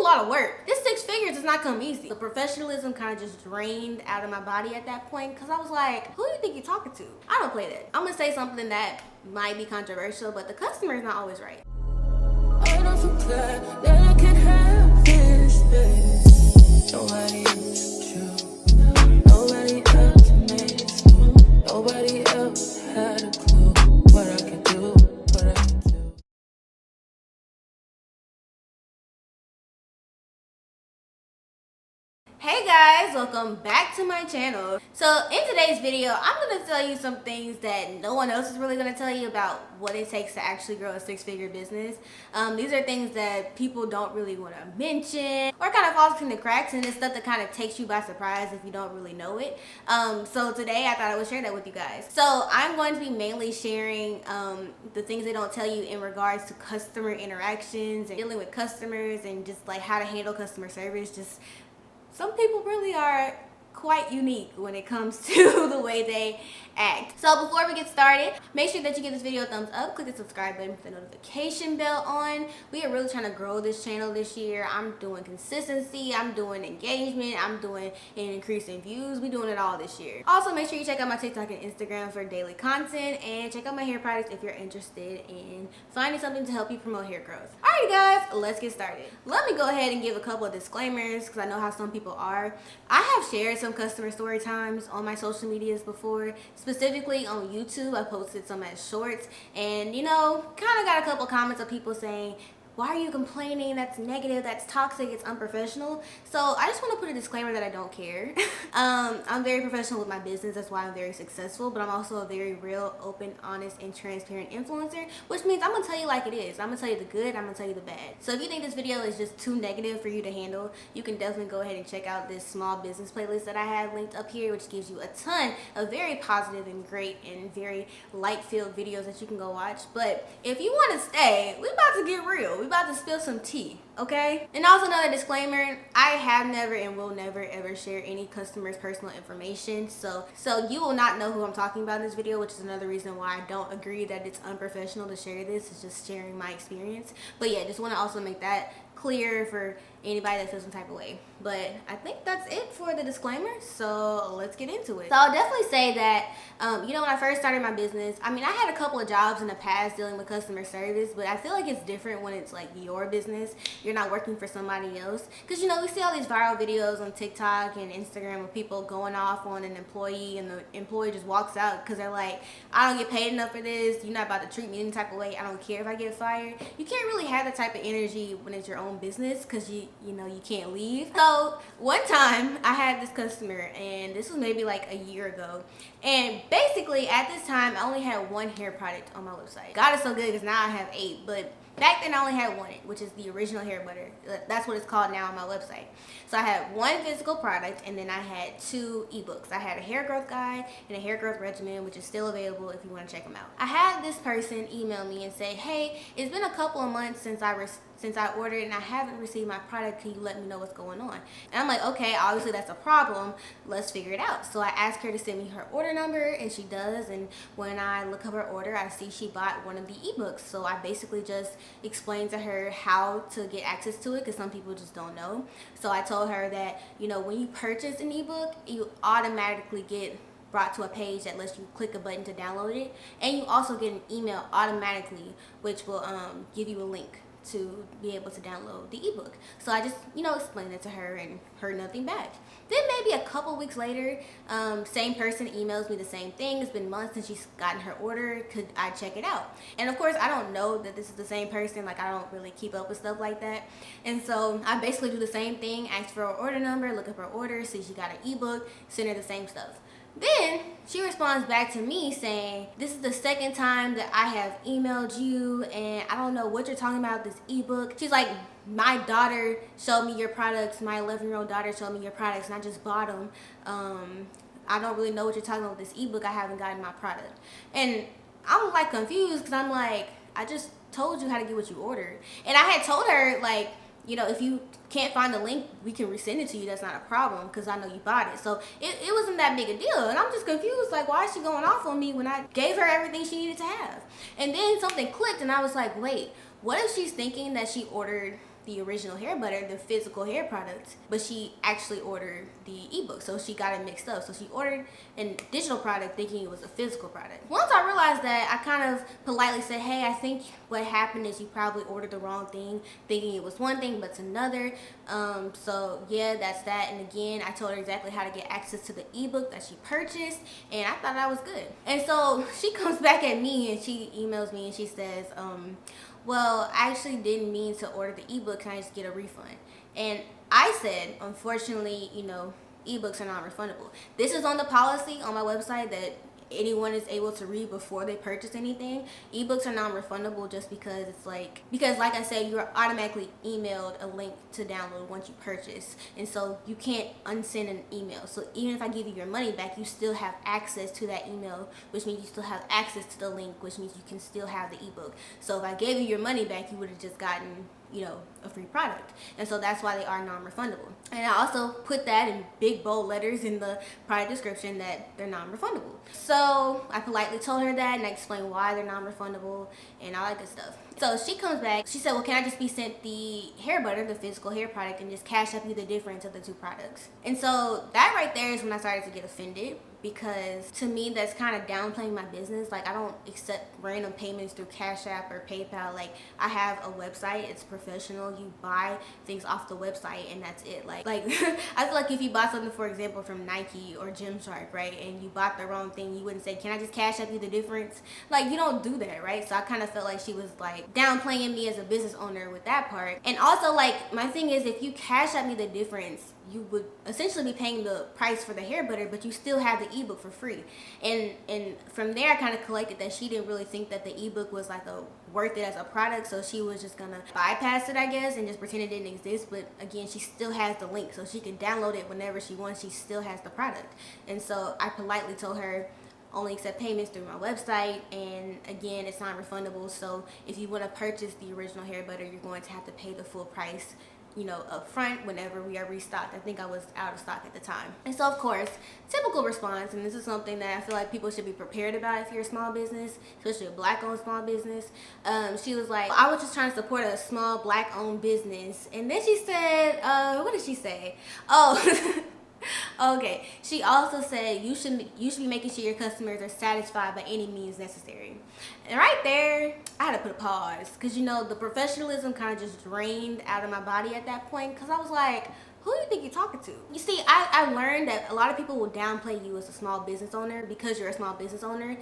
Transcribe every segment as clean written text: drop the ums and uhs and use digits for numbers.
lot of work. This 6 figures does not come easy. The professionalism kind of just drained out of my body at that point because I was like, who do you think you're talking to? I don't play that. I'm gonna say something that might be controversial, but the customer is not always right. I don't forget that I can have this, baby. Nobody else you. Nobody else makes you. Nobody else had a clue what I could do, what I could do. Hey guys, welcome back to my channel. So in today's video, I'm going to tell you some things that no one else is really going to tell you about what it takes to actually grow a 6-figure business. These are things that people don't really want to mention or kind of falls between the cracks, and it's stuff that kind of takes you by surprise if you don't really know it. So today I thought I would share that with you guys. So I'm going to be mainly sharing the things they don't tell you in regards to customer interactions and dealing with customers and just like how to handle customer service. Just some people really are quite unique when it comes to the way they act. So before we get started, make sure that you give this video a thumbs up, click the subscribe button with the notification bell on. We are really trying to grow this channel this year. I'm doing consistency, I'm doing engagement, I'm doing an increase in views. We're doing it all this year. Also, make sure you check out my TikTok and Instagram for daily content, and check out my hair products if you're interested in finding something to help you promote hair growth. Alrighty guys, let's get started. Let me go ahead and give a couple of disclaimers because I know how some people are. I have shared some customer story times on my social medias before. Specifically on YouTube, I posted some as shorts, and you know, kind of got a couple comments of people saying, why are you complaining? That's negative, that's toxic, it's unprofessional. So I just want to put a disclaimer that I don't care. I'm very professional with my business, that's why I'm very successful, but I'm also a very real, open, honest, and transparent influencer, which means I'm gonna tell you like it is. I'm gonna tell you the good, I'm gonna tell you the bad. So if you think this video is just too negative for you to handle, you can definitely go ahead and check out this small business playlist that I have linked up here, which gives you a ton of very positive and great and very light-filled videos that you can go watch. But if you want to stay, we about to get real. We about to spill some tea, okay? And also another disclaimer, I have never and will never ever share any customer's personal information, so you will not know who I'm talking about in this video, which is another reason why I don't agree that it's unprofessional to share this. It's just sharing my experience. But yeah, just want to also make that clear for anybody that feels some type of way. But I think that's it for the disclaimer, so let's get into it. So I'll definitely say that you know, when I first started my business, I mean, I had a couple of jobs in the past dealing with customer service, but I feel like it's different when it's like your business. You're not working for somebody else, because you know, we see all these viral videos on TikTok and Instagram of people going off on an employee, and the employee just walks out because they're like, I don't get paid enough for this, you're not about to treat me any type of way, I don't care if I get fired. You can't really have that type of energy when it's your own business, because you know, you can't leave. So one time I had this customer, and this was maybe like a year ago, and basically at this time I only had one hair product on my website. God is so good because now I have 8, but back then I only had one, which is the original hair butter. That's what it's called now on my website. So I had one physical product, and then I had 2 ebooks. I had a hair growth guide and a hair growth regimen, which is still available if you want to check them out. I had this person email me and say, hey, it's been a couple of months since I ordered and I haven't received my product. Can you let me know what's going on? And I'm like, okay, obviously that's a problem. Let's figure it out. So I asked her to send me her order number, and she does. And when I look up her order, I see she bought one of the ebooks. So I basically just explained to her how to get access to it, because some people just don't know. So I told her that, you know, when you purchase an ebook, you automatically get brought to a page that lets you click a button to download it, and you also get an email automatically which will give you a link to be able to download the ebook. So I just, you know, explained it to her and heard nothing back. Then maybe a couple weeks later, same person emails me the same thing. It's been months since she's gotten her order. Could I check it out? And of course, I don't know that this is the same person. Like, I don't really keep up with stuff like that. And so I basically do the same thing, ask for her order number, look up her order, see she got an ebook, send her the same stuff. Then she responds back to me saying, this is the second time that I have emailed you, and I don't know what you're talking about, this ebook. She's like, my daughter showed me your products, my 11-year-old daughter showed me your products, and I just bought them. I don't really know what you're talking about with this ebook. I haven't gotten my product. And I'm like confused, because I'm like, I just told you how to get what you ordered. And I had told her, like, you know, if you can't find the link, we can resend it to you. That's not a problem, because I know you bought it. So it wasn't that big a deal. And I'm just confused, like, why is she going off on me when I gave her everything she needed to have? And then something clicked, and I was like, wait, what if she's thinking that she ordered the original hair butter, the physical hair product, but she actually ordered the ebook, so she got it mixed up. So she ordered a digital product thinking it was a physical product. Once I realized that, I kind of politely said, hey, I think what happened is you probably ordered the wrong thing, thinking it was one thing but it's another. So yeah, that's that. And again, I told her exactly how to get access to the ebook that she purchased, and I thought that was good. And so she comes back at me and she emails me and she says, well, I actually didn't mean to order the ebook. Can I just get a refund? And I said, unfortunately, you know, ebooks are non-refundable. This is on the policy on my website that anyone is able to read before they purchase anything. Ebooks are non-refundable just because it's like I said, you're automatically emailed a link to download once you purchase, and so you can't unsend an email. So even if I give you your money back, you still have access to that email, which means you still have access to the link, which means you can still have the ebook. So if I gave you your money back, you would have just gotten, you know, a free product. And so that's why they are non-refundable. And I also put that in big bold letters in the product description that they're non-refundable. So I politely told her that, and I explained why they're non-refundable and all that good stuff. So she comes back, she said, well, can I just be sent the hair butter, the physical hair product, and just cash up you the difference of the two products? And so that right there is when I started to get offended, because to me that's kind of downplaying my business. Like, I don't accept random payments through Cash App or PayPal. Like, I have a website, it's professional, you buy things off the website and that's it. Like I feel like if you bought something, for example, from Nike or Gymshark, right, and you bought the wrong thing, you wouldn't say, can I just cash up you the difference? Like, you don't do that, right? So I kind of felt like she was like downplaying me as a business owner with that part. And also, like, my thing is, if you cash up me the difference, you would essentially be paying the price for the hair butter, but you still have the ebook for free. And from there, I kind of collected that she didn't really think that the ebook was like worth it as a product, so she was just gonna bypass it, I guess, and just pretend it didn't exist. But again, she still has the link, so she can download it whenever she wants. She still has the product. And so I politely told her, only accept payments through my website, and again, it's not refundable. So if you want to purchase the original hair butter, you're going to have to pay the full price, you know, up front whenever we are restocked. I think I was out of stock at the time. And so, of course, typical response, and this is something that I feel like people should be prepared about if you're a small business, especially a black-owned small business. She was like, I was just trying to support a small black-owned business. And then she said, what did she say? Oh, okay. She also said you should be making sure your customers are satisfied by any means necessary. And right there, I had to put a pause, because, you know, the professionalism kind of just drained out of my body at that point, because I was like, who do you think you're talking to? You see, I learned that a lot of people will downplay you as a small business owner because you're a small business owner.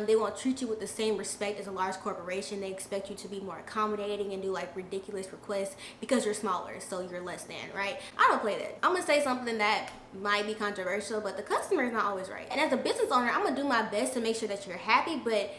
They won't treat you with the same respect as a large corporation. They expect you to be more accommodating and do like ridiculous requests because you're smaller, so you're less than, right? I don't play that. I'm gonna say something that might be controversial, but the customer is not always right. And as a business owner, I'm gonna do my best to make sure that you're happy, but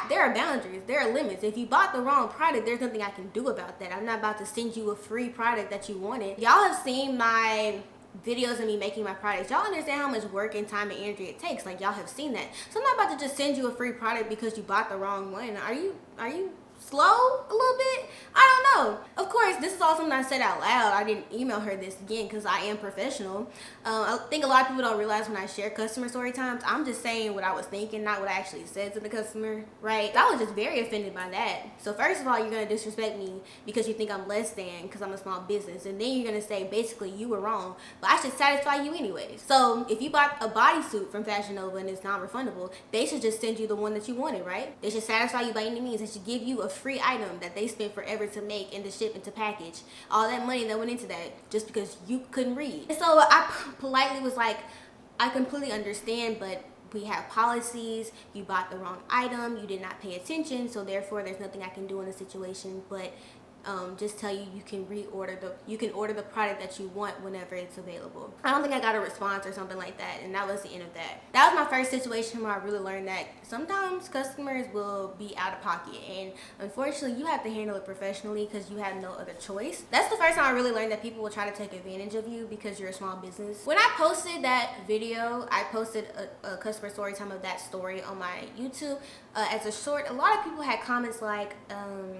there are boundaries, there are limits. If you bought the wrong product, there's nothing I can do about that. I'm not about to send you a free product that you wanted. Y'all have seen my videos of me making my products. Y'all understand how much work and time and energy it takes. Like, y'all have seen that. So I'm not about to just send you a free product because you bought the wrong one. Are you slow a little bit? I don't know. Of course, this is all something I said out loud. I didn't email her this again because I am professional. I think a lot of people don't realize when I share customer story times, I'm just saying what I was thinking, not what I actually said to the customer, right? I was just very offended by that. So first of all, you're going to disrespect me because you think I'm less than because I'm a small business. And then you're going to say, basically, you were wrong, but I should satisfy you anyways. So if you bought a bodysuit from Fashion Nova and it's non-refundable, they should just send you the one that you wanted, right? They should satisfy you by any means. They should give you a free item that they spent forever to make and to ship and to package. All that money that went into that just because you couldn't read. And so I politely was like, I completely understand, but we have policies. You bought the wrong item. You did not pay attention. So therefore, there's nothing I can do in the situation, but just tell you can order the product that you want whenever it's available. I don't think I got a response or something like that, and that was the end of that. That was my first situation where I really learned that sometimes customers will be out of pocket, and unfortunately you have to handle it professionally because you have no other choice. That's the first time I really learned that people will try to take advantage of you because you're a small business. When I posted that video, I posted a customer story time of that story on my YouTube as a short. A lot of people had comments like,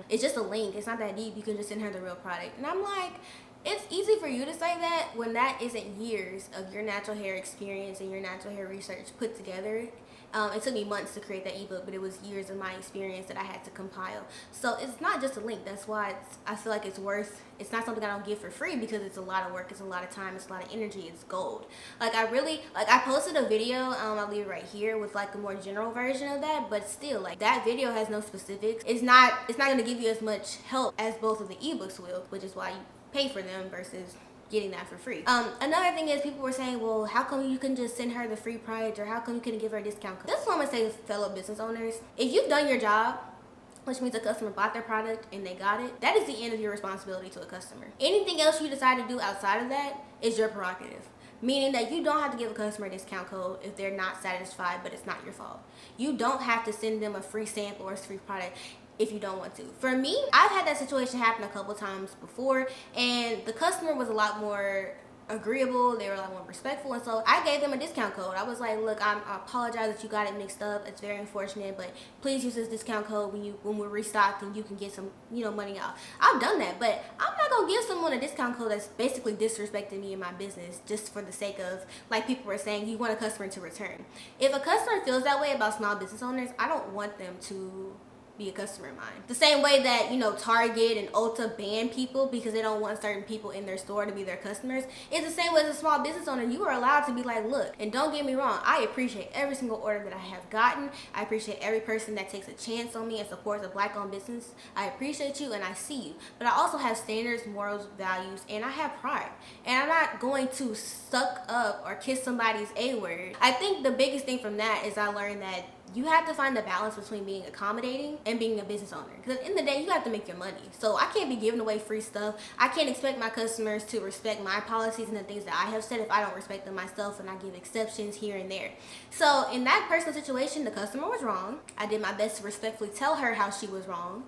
it's just a link, it's not that deep, you can just send her the real product. And I'm like, it's easy for you to say that when that isn't years of your natural hair experience and your natural hair research put together. It took me months to create that ebook, but it was years of my experience that I had to compile. So it's not just a link. That's why I feel like it's not something I don't give for free, because it's a lot of work, it's a lot of time, it's a lot of energy, it's gold. Like I posted a video, I'll leave it right here, with like a more general version of that, but still, like, that video has no specifics. It's not going to give you as much help as both of the ebooks will, which is why you pay for them versus getting that for free. Another thing is, people were saying, well, how come you can just send her the free price, or how come you couldn't give her a discount code? This is what I'm gonna say to fellow business owners. If you've done your job, which means a customer bought their product and they got it, that is the end of your responsibility to a customer. Anything else you decide to do outside of that is your prerogative. Meaning that you don't have to give a customer a discount code if they're not satisfied, but it's not your fault. You don't have to send them a free sample or a free product if you don't want to. For me, I've had that situation happen a couple times before, and the customer was a lot more agreeable, they were a lot more respectful, and so I gave them a discount code. I was like, look, I apologize that you got it mixed up, it's very unfortunate, but please use this discount code when we're restocked, and you can get some, money off. I've done that, but I'm not gonna give someone a discount code that's basically disrespecting me and my business just for the sake of, like people were saying, you want a customer to return. If a customer feels that way about small business owners, I don't want them to be a customer of mine. The same way that, Target and Ulta ban people because they don't want certain people in their store to be their customers, it's the same way as a small business owner. You are allowed to be like, look, and don't get me wrong, I appreciate every single order that I have gotten. I appreciate every person that takes a chance on me and supports a Black-owned business. I appreciate you and I see you. But I also have standards, morals, values, and I have pride. And I'm not going to suck up or kiss somebody's A-word. I think the biggest thing from that is I learned that you have to find the balance between being accommodating and being a business owner. Because at the end of the day, you have to make your money. So I can't be giving away free stuff. I can't expect my customers to respect my policies and the things that I have said if I don't respect them myself, and I give exceptions here and there. So in that personal situation, the customer was wrong. I did my best to respectfully tell her how she was wrong.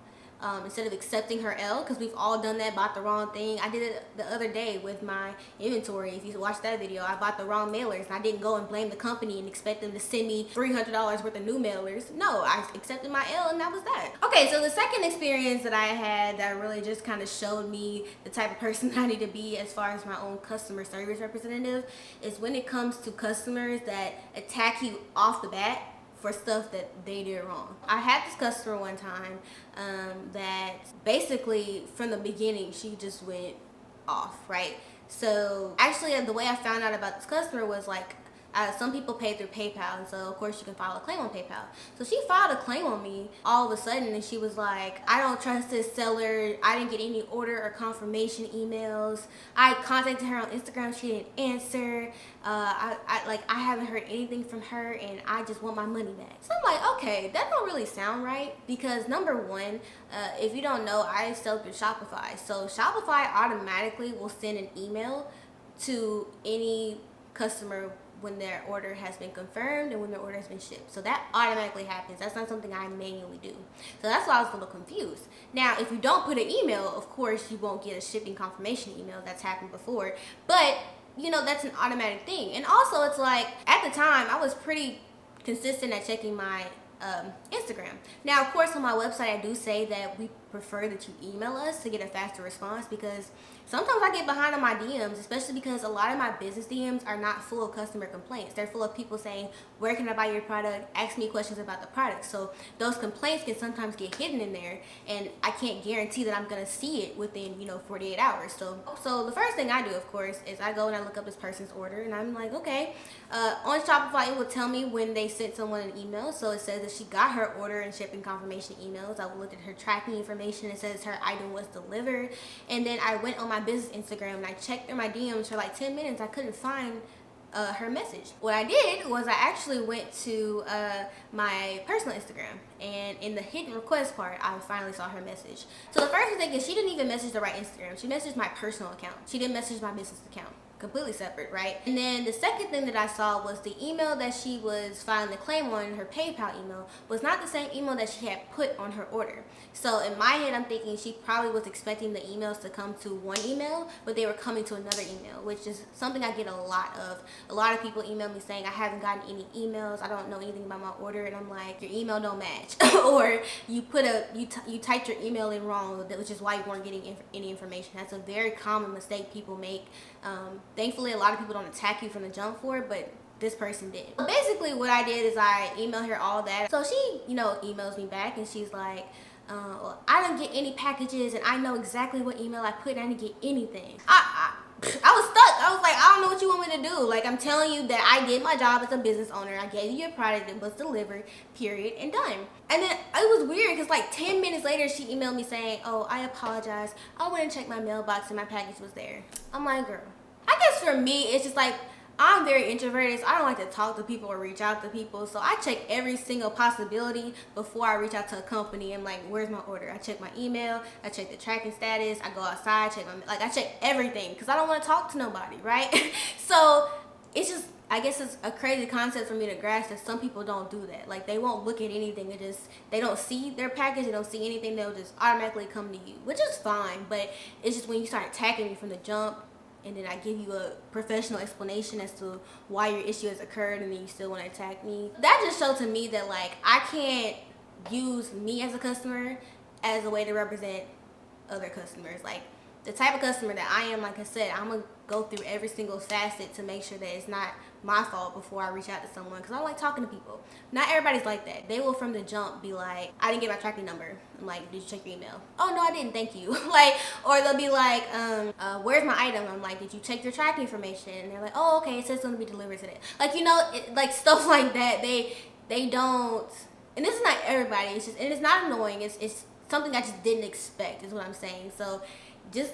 Instead of accepting her L, because we've all done that, bought the wrong thing. I did it the other day with my inventory. If you watch that video, I bought the wrong mailers, and I didn't go and blame the company and expect them to send me $300 worth of new mailers. No, I accepted my L, and that was that. Okay, so the second experience that I had that really just kind of showed me the type of person I need to be as far as my own customer service representative is when it comes to customers that attack you off the bat for stuff that they did wrong. I had this customer one time that basically from the beginning she just went off, right? So actually the way I found out about this customer was like, some people pay through PayPal, and so of course you can file a claim on PayPal. So she filed a claim on me all of a sudden, and she was like, I don't trust this seller. I didn't get any order or confirmation emails. I contacted her on Instagram, she didn't answer. I haven't heard anything from her, and I just want my money back. So I'm like, okay, that don't really sound right, because number one, if you don't know, I sell through Shopify. So Shopify automatically will send an email to any customer when their order has been confirmed and when their order has been shipped. So that automatically happens. That's not something I manually do. So that's why I was a little confused. Now, if you don't put an email, of course you won't get a shipping confirmation email. That's happened before. But, that's an automatic thing. And also, it's like, at the time, I was pretty consistent at checking my Instagram. Now, of course, on my website, I do say that we prefer that you email us to get a faster response, because sometimes I get behind on my DMs, especially because a lot of my business DMs are not full of customer complaints. They're full of people saying, where can I buy your product? Ask me questions about the product. So those complaints can sometimes get hidden in there, and I can't guarantee that I'm going to see it within, 48 hours. So the first thing I do, of course, is I go and I look up this person's order, and I'm like, okay, on Shopify, it will tell me when they sent someone an email. So it says that she got her order and shipping confirmation emails. I looked at her tracking information. It says her item was delivered. And then I went on my business Instagram and I checked through my DMs for like 10 minutes. I couldn't find her message. What I did was I actually went to my personal Instagram, and in the hidden request part, I finally saw her message. So the first thing is, she didn't even message the right Instagram. She messaged my personal account. She didn't message my business account. Completely separate, right? And then the second thing that I saw was the email that she was filing the claim on, her PayPal email, was not the same email that she had put on her order. So in my head, I'm thinking she probably was expecting the emails to come to one email, but they were coming to another email, which is something I get a lot of. A lot of people email me saying, I haven't gotten any emails, I don't know anything about my order, and I'm like, your email don't match. Or you typed your email in wrong, which is why you weren't getting any information. That's a very common mistake people make. Thankfully, a lot of people don't attack you from the jump for it, but this person did. Basically what I did is I emailed her all that. So she, emails me back and she's like, well, I didn't get any packages and I know exactly what email I put and I didn't get anything. I was stuck. I was like, I don't know what you want me to do. Like, I'm telling you that I did my job as a business owner. I gave you your product, it was delivered, period, and done. And then it was weird because like 10 minutes later, she emailed me saying, oh, I apologize. I went and checked my mailbox and my package was there. I'm like, girl, I guess for me, it's just like, I'm very introverted, so I don't like to talk to people or reach out to people. So I check every single possibility before I reach out to a company. I'm like, where's my order? I check my email, I check the tracking status, I go outside, I check everything because I don't want to talk to nobody, right? So it's just, I guess it's a crazy concept for me to grasp that some people don't do that. Like, they won't look at anything. They don't see their package, they don't see anything, they'll just automatically come to you, which is fine. But it's just when you start attacking me from the jump, and then I give you a professional explanation as to why your issue has occurred, and then you still want to attack me. That just showed to me that, like, I can't use me as a customer as a way to represent other customers. Like, the type of customer that I am, like I said, I'm going to go through every single facet to make sure that it's not my fault before I reach out to someone, because I don't like talking to people. Not everybody's like that. They will from the jump be like, I didn't get my tracking number. I'm like, did you check your email? Oh, no, I didn't, thank you. Like, or they'll be like, where's my item? I'm like, did you check your tracking information? And they're like, oh, okay, it says it's going to be delivered today. Like, like stuff like that. They don't, and this is not everybody, it's just, and it's not annoying, it's something I just didn't expect is what I'm saying. So just,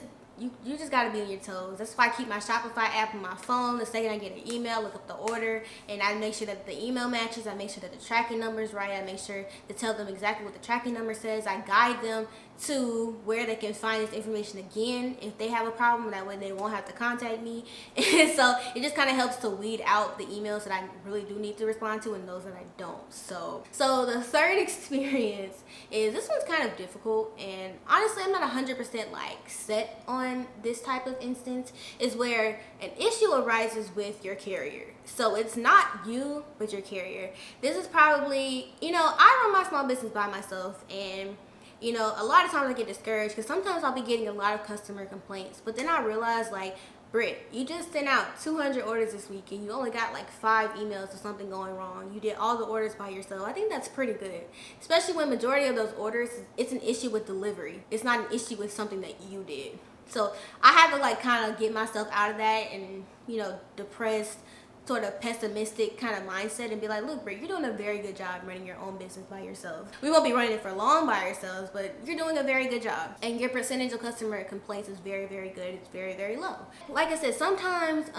you just gotta be on your toes. That's why I keep my Shopify app on my phone. The second I get an email, look up the order, and I make sure that the email matches. I make sure that the tracking number is right. I make sure to tell them exactly what the tracking number says. I guide them to where they can find this information again if they have a problem. That way they won't have to contact me. And so it just kind of helps to weed out the emails that I really do need to respond to and those that I don't. So the third experience is, this one's kind of difficult, and honestly I'm not 100% like set on this type of instance, is where an issue arises with your carrier. So it's not you, but your carrier. This is probably, I run my small business by myself, and a lot of times I get discouraged because sometimes I'll be getting a lot of customer complaints, but then I realize, like, Britt, you just sent out 200 orders this week and you only got like 5 emails or something going wrong. You did all the orders by yourself. I think that's pretty good, especially when majority of those orders, it's an issue with delivery. It's not an issue with something that you did. So I have to like kind of get myself out of that and, depressed, sort of pessimistic kind of mindset and be like, look, Britt, you're doing a very good job running your own business by yourself. We won't be running it for long by ourselves, but you're doing a very good job. And your percentage of customer complaints is very, very good. It's very, very low. Like I said, sometimes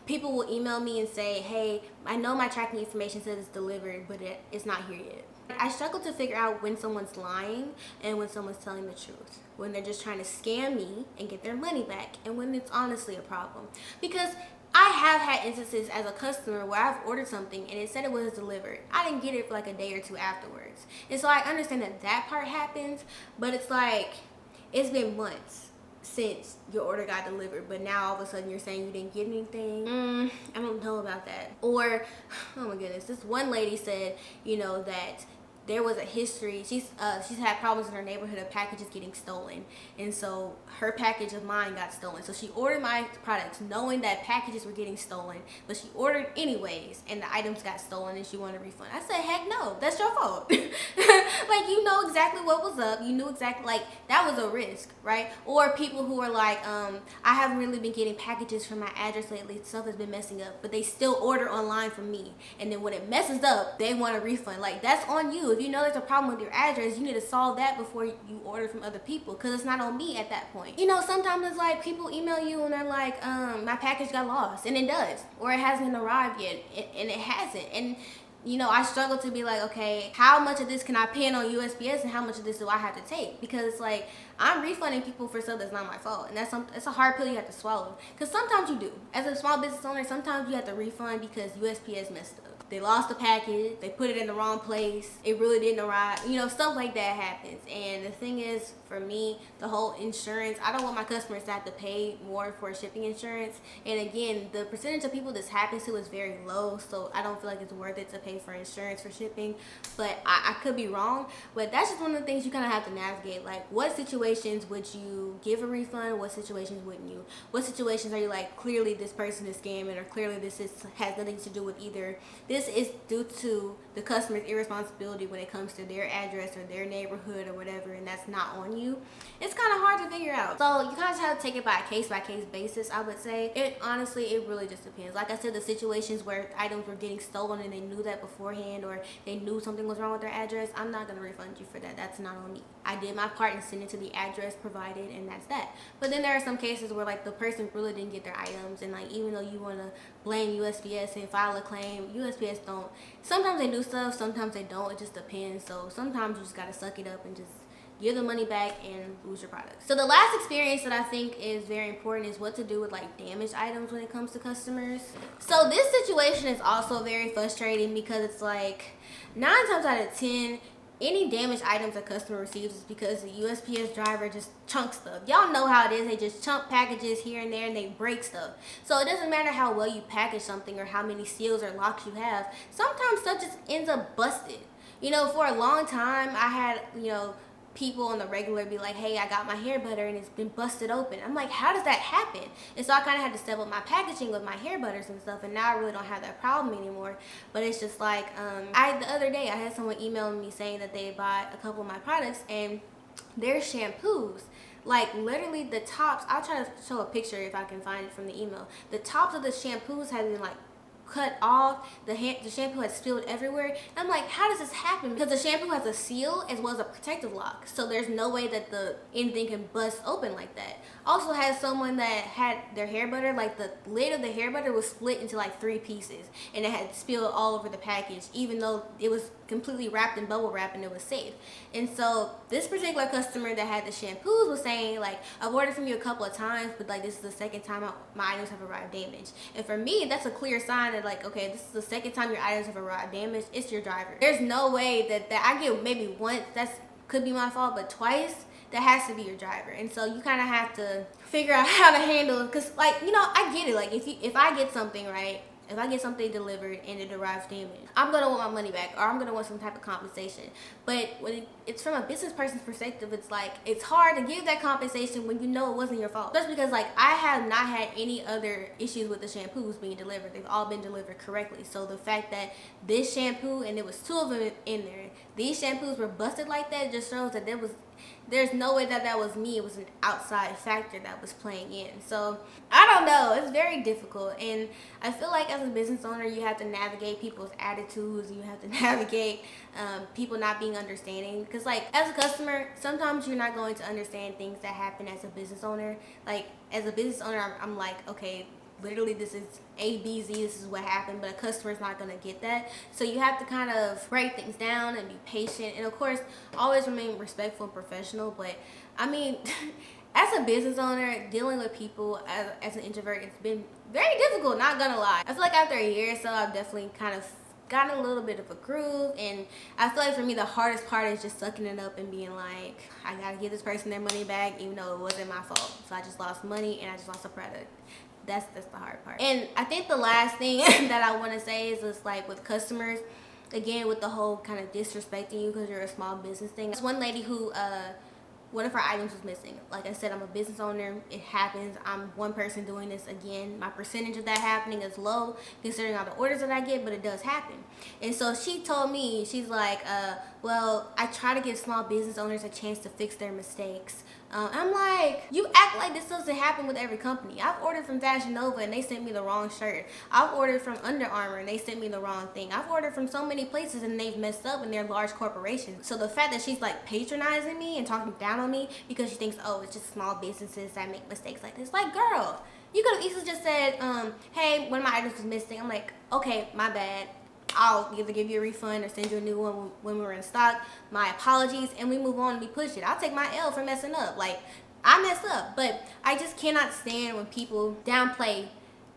people will email me and say, hey, I know my tracking information says it's delivered, but it's not here yet. I struggle to figure out when someone's lying and when someone's telling the truth. When they're just trying to scam me and get their money back, and when it's honestly a problem. Because I have had instances as a customer where I've ordered something and it said it was delivered. I didn't get it for like a day or two afterwards. And so I understand that part happens, but it's like, it's been months since your order got delivered, but now all of a sudden you're saying you didn't get anything. I don't know about that. Or, oh my goodness, this one lady said, that there was a history. She's had problems in her neighborhood of packages getting stolen, and so her package of mine got stolen. So she ordered my products knowing that packages were getting stolen, but she ordered anyways, and the items got stolen, and she wanted a refund. I said, heck no, that's your fault. Like, you know exactly what was up. You knew exactly, like, that was a risk, right? Or people who are like, I haven't really been getting packages from my address lately. Stuff has been messing up, but they still order online from me, and then when it messes up, they want a refund. Like, that's on you. If you know there's a problem with your address, you need to solve that before you order from other people, because it's not on me at that point. Sometimes it's like people email you and they're like, my package got lost, and it does, or it hasn't arrived yet, and it hasn't. And I struggle to be like, okay, how much of this can I pin on USPS and how much of this do I have to take? Because like, I'm refunding people for stuff that's not my fault, and it's a hard pill you have to swallow. Because sometimes you do. As a small business owner, sometimes you have to refund because USPS messed up. they lost the package, they put it in the wrong place, it really didn't arrive, you know, stuff like that happens. And the thing is, for me, the whole insurance, I don't want my customers to have to pay more for shipping insurance. And again, the percentage of people this happens to is very low, so I don't feel like it's worth it to pay for insurance for shipping. But I could be wrong, but that's just one of the things you kind of have to navigate. Like, what situations would you give a refund? What situations wouldn't you? What situations are you like, clearly this person is scamming, or clearly this has nothing to do with either this is due to the customer's irresponsibility when it comes to their address or their neighborhood or whatever, and that's not on you. It's kind of hard to figure out. So you kind of have to take it by a case-by-case basis, I would say. It really just depends. Like I said, the situations where items were getting stolen and they knew that beforehand, or they knew something was wrong with their address, I'm not going to refund you for that. That's not on me. I did my part and sent it to the address provided, and that's that. But then there are some cases where like the person really didn't get their items, and like even though you want to blame USPS and file a claim, USPS don't. Sometimes they do stuff, sometimes they don't. It just depends. So sometimes you just got to suck it up and just give the money back and lose your product. So the last experience that I think is very important is what to do with like damaged items when it comes to customers. So this situation is also very frustrating because it's like 9 times out of 10, any damaged items a customer receives is because the USPS driver just chunks stuff. Y'all know how it is. They just chunk packages here and there and they break stuff. So it doesn't matter how well you package something or how many seals or locks you have. Sometimes stuff just ends up busted. You know, for a long time, I had, you know, people on the regular be like, hey, I got my hair butter and it's been busted open. I'm like, how does that happen? And so I kind of had to step up my packaging with my hair butters and stuff, and now I really don't have that problem anymore. But it's just like, the other day I had someone emailing me saying that they bought a couple of my products and their shampoos, like literally the tops, I'll try to show a picture if I can find it from the email. The tops of the shampoos had been like cut off, the shampoo had spilled everywhere, and I'm like, how does this happen? Because the shampoo has a seal as well as a protective lock, so there's no way that anything can bust open like that. Also had someone that had their hair butter, like the lid of the hair butter was split into like 3 pieces, and it had spilled all over the package, even though it was completely wrapped in bubble wrap and it was safe. And so this particular customer that had the shampoos was saying like, I've ordered from you a couple of times, but like this is the second time my items have arrived damaged. And for me, that's a clear sign that like, okay, this is the second time your items have arrived damaged. It's your driver. There's no way that I get maybe once, could be my fault, but twice, that has to be your driver. And so you kind of have to figure out how to handle it, because like, you know, I get it. Like if I get something, right, if I get something delivered and it arrives damaged, I'm gonna want my money back, or I'm gonna want some type of compensation. But when it's from a business person's perspective, it's like, it's hard to give that compensation when you know it wasn't your fault. Especially because like I have not had any other issues with the shampoos being delivered. They've all been delivered correctly. So the fact that this shampoo, and there was 2 of them in there, these shampoos were busted like that, just shows that there's no way that was me. It was an outside factor that was playing in. So I don't know, it's very difficult, and I feel like as a business owner you have to navigate people's attitudes, and you have to navigate people not being understanding, because like as a customer sometimes you're not going to understand things that happen as a business owner. Like as a business owner, I'm like, okay, literally this is A, B, Z, this is what happened, but a customer's not going to get that. So you have to kind of break things down and be patient, and of course always remain respectful and professional. But I mean as a business owner, dealing with people as an introvert, it's been very difficult, not gonna lie. I feel like after a year or so, I've definitely kind of gotten a little bit of a groove, and I feel like for me the hardest part is just sucking it up and being like, I gotta give this person their money back even though it wasn't my fault. So I just lost money and I just lost a product. That's the hard part. And I think the last thing that I want to say is just like with customers, again, with the whole kind of disrespecting you because you're a small business thing. There's one lady who one of her items was missing. Like I said, I'm a business owner. It happens. I'm one person doing this. Again, my percentage of that happening is low considering all the orders that I get, but it does happen. And so she told me, she's like, well, I try to give small business owners a chance to fix their mistakes. I'm like, you act like this doesn't happen with every company. I've ordered from Fashion Nova and they sent me the wrong shirt. I've ordered from Under Armour and they sent me the wrong thing. I've ordered from so many places and they've messed up, and they're large corporations. So the fact that she's like patronizing me and talking down on me because she thinks, oh, it's just small businesses that make mistakes like this. Like, girl, you could have easily just said, hey, one of my items was missing. I'm like, okay, my bad. I'll either give you a refund or send you a new one when we're in stock. My apologies, and we move on and we push it. I'll take my L for messing up. Like, I messed up, but I just cannot stand when people downplay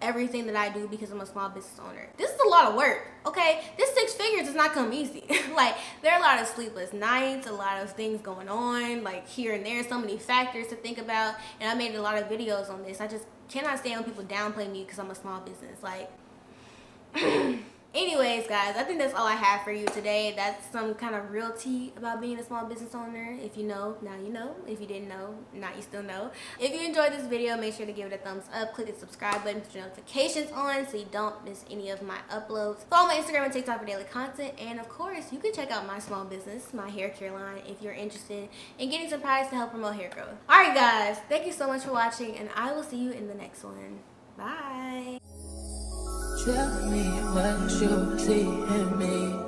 everything that I do because I'm a small business owner. This is a lot of work, okay? This 6 figures does not come easy. Like, there are a lot of sleepless nights, a lot of things going on, like here and there, so many factors to think about, and I made a lot of videos on this. I just cannot stand when people downplay me because I'm a small business. Like, anyways, guys, I think that's all I have for you today. That's some kind of real tea about being a small business owner. If you know, now you know. If you didn't know, now you still know. If you enjoyed this video, make sure to give it a thumbs up. Click the subscribe button, put your notifications on so you don't miss any of my uploads. Follow my Instagram and TikTok for daily content. And of course, you can check out my small business, my hair care line, if you're interested in getting some products to help promote hair growth. Alright, guys, thank you so much for watching, and I will see you in the next one. Bye. Tell me what you see in me.